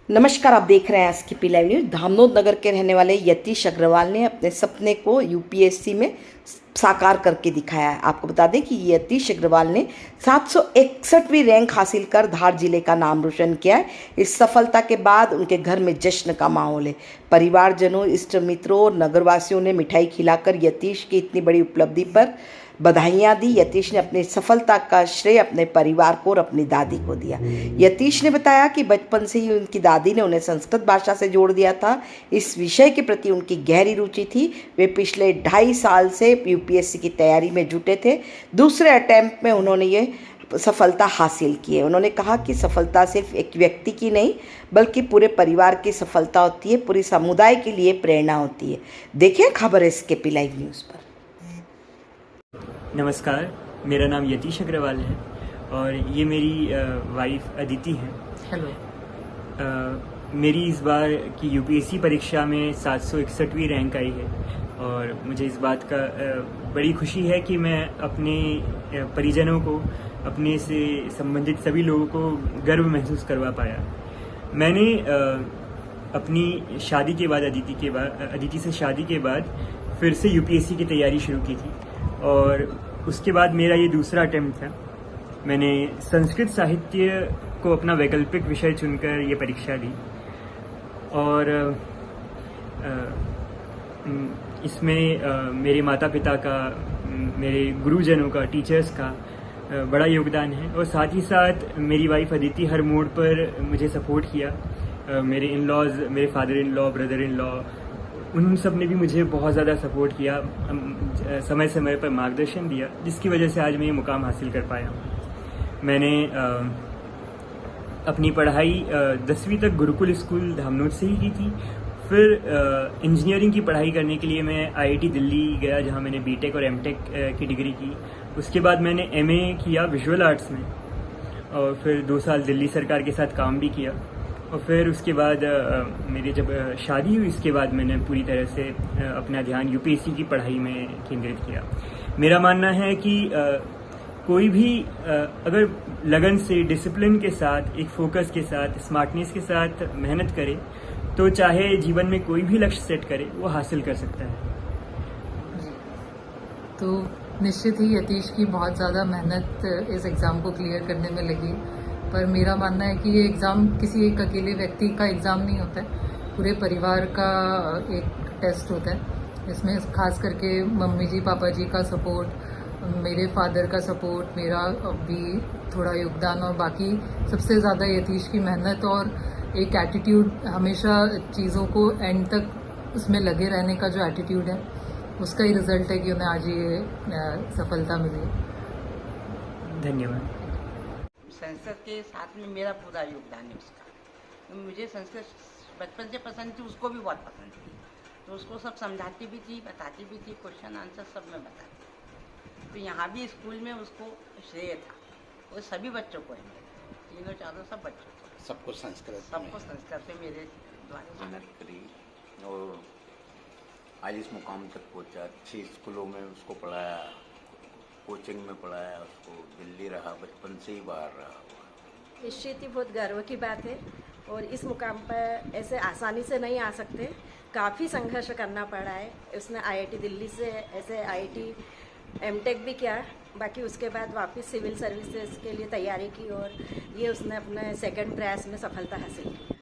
नमस्कार, आप देख रहे हैं एसकेपी लाइव न्यूज। धामनोद नगर के रहने वाले यतीश अग्रवाल ने अपने सपने को यूपीएससी में साकार करके दिखाया है। आपको बता दें कि यतीश अग्रवाल ने 761वीं रैंक हासिल कर धार जिले का नाम रोशन किया है। इस सफलता के बाद उनके घर में जश्न का माहौल है। परिवारजनों, इष्ट मित्रों और नगरवासियों ने मिठाई खिलाकर यतीश की इतनी बड़ी उपलब्धि पर बधाइयाँ दी। यतीश ने अपनी सफलता का श्रेय अपने परिवार को और अपनी दादी को दिया। यतीश ने बताया कि बचपन से ही उनकी दादी ने उन्हें संस्कृत भाषा से जोड़ दिया था। इस विषय के प्रति उनकी गहरी रुचि थी। वे पिछले 2.5 साल से यूपीएससी की तैयारी में जुटे थे। दूसरे अटेम्प्ट में उन्होंने ये सफलता हासिल की है। उन्होंने कहा कि सफलता सिर्फ एक व्यक्ति की नहीं बल्कि पूरे परिवार की सफलता होती है, पूरे समुदाय के लिए प्रेरणा होती है। देखें खबर एसकेपी लाइव न्यूज़ पर। नमस्कार, मेरा नाम यतीश अग्रवाल है और ये मेरी वाइफ अदिति है। हेलो। मेरी इस बार की यूपीएससी परीक्षा में 761वीं रैंक आई है और मुझे इस बात का बड़ी खुशी है कि मैं अपने परिजनों को, अपने से संबंधित सभी लोगों को गर्व महसूस करवा पाया। मैंने अपनी शादी के बाद अदिति से शादी के बाद फिर से यूपीएससी की तैयारी शुरू की थी और उसके बाद मेरा ये दूसरा अटेम्प्ट था। मैंने संस्कृत साहित्य को अपना वैकल्पिक विषय चुनकर ये परीक्षा दी और इसमें मेरे माता पिता का, मेरे गुरुजनों का, टीचर्स का बड़ा योगदान है और साथ ही साथ मेरी वाइफ अदिति हर मोड़ पर मुझे सपोर्ट किया। मेरे इन लॉज, मेरे father in law, brother in law, उन सब ने भी मुझे बहुत ज़्यादा सपोर्ट किया, समय समय पर मार्गदर्शन दिया, जिसकी वजह से आज मैं ये मुकाम हासिल कर पाया हूँ। मैंने अपनी पढ़ाई 10वीं तक गुरुकुल स्कूल धामनोद से ही की थी। फिर इंजीनियरिंग की पढ़ाई करने के लिए मैं आईआईटी दिल्ली गया, जहाँ मैंने बीटेक और एमटेक की डिग्री की। उसके बाद मैंने एमए किया विजुअल आर्ट्स में और फिर 2 साल दिल्ली सरकार के साथ काम भी किया और फिर उसके बाद मेरी जब शादी हुई, इसके बाद मैंने पूरी तरह से अपना ध्यान यूपीएससी की पढ़ाई में केंद्रित किया। मेरा मानना है कि कोई भी अगर लगन से, डिसिप्लिन के साथ, एक फोकस के साथ, स्मार्टनेस के साथ मेहनत करे तो चाहे जीवन में कोई भी लक्ष्य सेट करे वो हासिल कर सकता है। तो निश्चित ही यतीश की बहुत ज़्यादा मेहनत इस एग्ज़ाम को क्लियर करने में लगी, पर मेरा मानना है कि ये एग्ज़ाम किसी एक अकेले व्यक्ति का एग्ज़ाम नहीं होता है, पूरे परिवार का एक टेस्ट होता है। इसमें खास करके मम्मी जी, पापा जी का सपोर्ट, मेरे फादर का सपोर्ट, मेरा भी थोड़ा योगदान और बाकी सबसे ज़्यादा यतीश की मेहनत और एक एटीट्यूड, हमेशा चीज़ों को एंड तक उसमें लगे रहने का जो एटीट्यूड है, उसका ही रिजल्ट है कि उन्हें आज ये सफलता मिली। धन्यवाद। संस्कृत के साथ में मेरा पूरा योगदान है उसका। तो मुझे संस्कृत बचपन से पसंद थी, उसको भी बहुत पसंद थी, तो उसको सब समझाती भी थी, बताती भी थी, क्वेश्चन आंसर सब में बताती। तो यहाँ भी स्कूल में उसको श्रेय था, वो सभी बच्चों को है, 3-4 सब बच्चों को, सबको संस्कृत में मेरे द्वारा मेहनत करी और आज इस मुकाम तक पहुँचा। 6 स्कूलों में उसको पढ़ाया, कोचिंग में पढ़ाया, उसको दिल्ली रहा, बचपन से ही बाहर रहा। निश्चित ही बहुत गर्व की बात है और इस मुकाम पर ऐसे आसानी से नहीं आ सकते, काफ़ी संघर्ष करना पड़ा है। उसने आईआईटी दिल्ली से ऐसे आईआईटी एमटेक भी किया, बाकी उसके बाद वापस सिविल सर्विसेज के लिए तैयारी की और ये उसने अपने सेकंड प्रयास में सफलता हासिल की।